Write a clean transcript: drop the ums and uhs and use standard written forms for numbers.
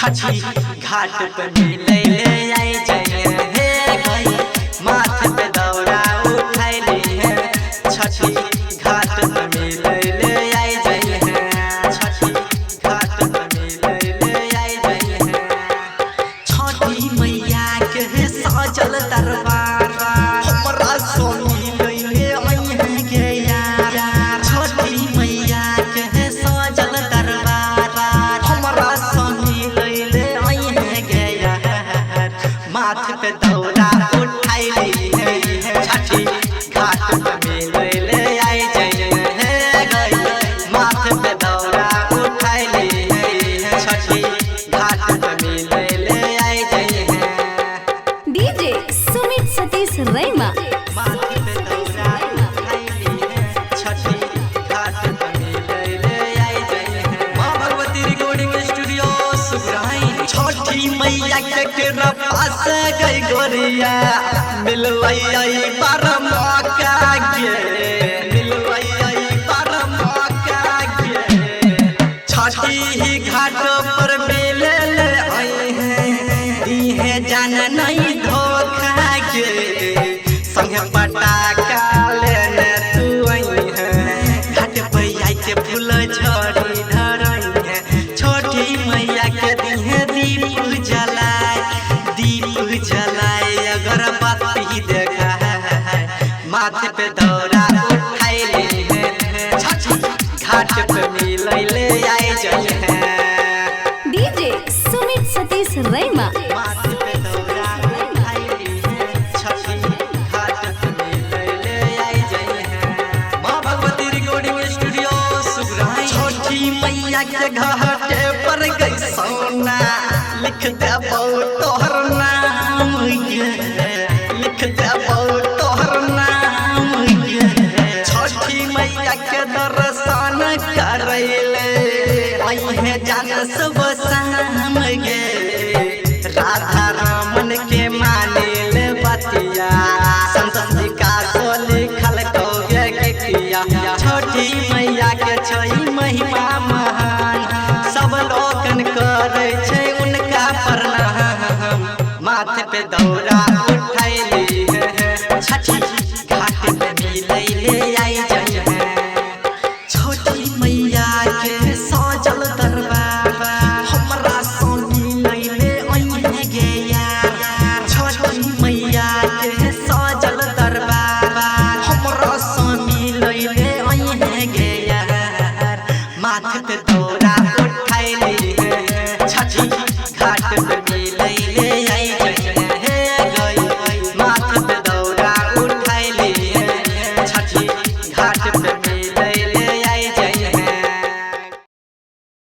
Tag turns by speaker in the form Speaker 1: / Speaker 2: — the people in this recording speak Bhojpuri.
Speaker 1: छठी घाट पे मिले ले आई जाइए हे भाई माथे पे दौरा उठाई ली है छठी घाट पे मिले ले आई जाइए छठी घाट पे मिले ले आई जाइए छठी मैया के सजल दरबार हमरा सोनी लइले आई है गे यार छठी मैया के सजल दरबार हमरा सोनी लइले आई है गे यार माथे पे दौरा उठाई ली है छठी घाट पे मिले ले आई जाइए गई माथे पे दौरा उठाई ली है छठी घाट पे मिले ले आई जाइए
Speaker 2: डीजे सुमित सतीश रैमा
Speaker 1: माथे पे दौरा उठाई ली है छठी घाट पे मिले ले आई जाइए मां भगवती रिकॉर्डिंग स्टूडियो सुग्राई छठी मैया के पास गई गोरिया मिलवई आई परम मौका गे मिलवई आई परम मौका गे छठी ही घाट पर मिले ले आई है इहे जान नहीं धोखा गे संग पटाखा लेने तू आई है घाट पे आई के फूल झड़ी धरई है छोटी मैया के दिहे दीप जलाए अगरबत्ती देखा है माथे पे दौरा उठाई ली है छठी घाट पे मिले ले आई जाइए
Speaker 2: डीजे सुमित सतीश रैमा
Speaker 1: माथे पे दौरा उठाई ली है छठी घाट पे मिले ले आई जाइए मां भगवती रिकॉर्डिंग स्टूडियो सुग्राई छठी मैया के घाटे पर गई सोना लिख दे तोहर नाम लिख दे तोहर नाम छठी मैया के दर्शन करैले आई है जान सब शाम गे राधा रामन के माने ले बतिया संत का सो लिखल कौगे गीतिया छठी मैया के छै महिमा महान सब लोगन करे छै उनका प्रणाम माथे पे दौरा